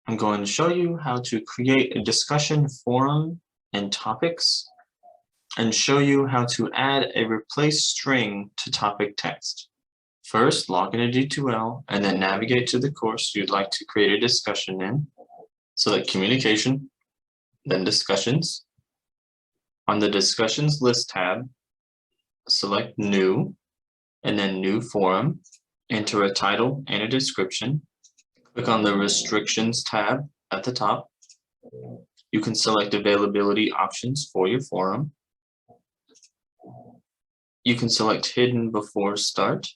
I'm going to show you how to create a discussion forum and topics, and show you how to add a replace string to topic text. First, log into D2L and then navigate to the course you'd like to create a discussion in. Select Communication, then Discussions. On the Discussions List tab, select New, and then New Forum. Enter a title and a description. Click on the Restrictions tab at the top. You can select availability options for your forum. You can select Hidden Before Start.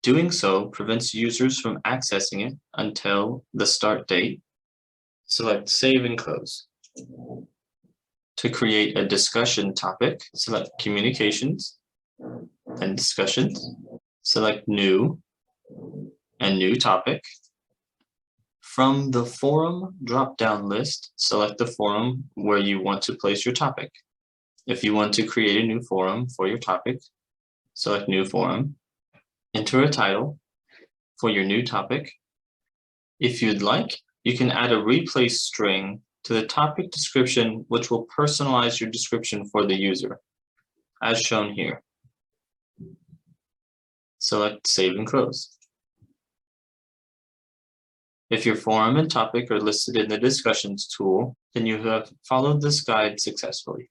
Doing so prevents users from accessing it until the start date. Select Save and Close. To create a discussion topic, select Communications, then Discussions. Select New and New Topic. From the Forum drop-down list, select the forum where you want to place your topic. If you want to create a new forum for your topic, select New Forum. Enter a title for your new topic. If you'd like, you can add a replace string to the topic description, which will personalize your description for the user, as shown here. Select Save and Close. If your forum and topic are listed in the Discussions tool, then you have followed this guide successfully.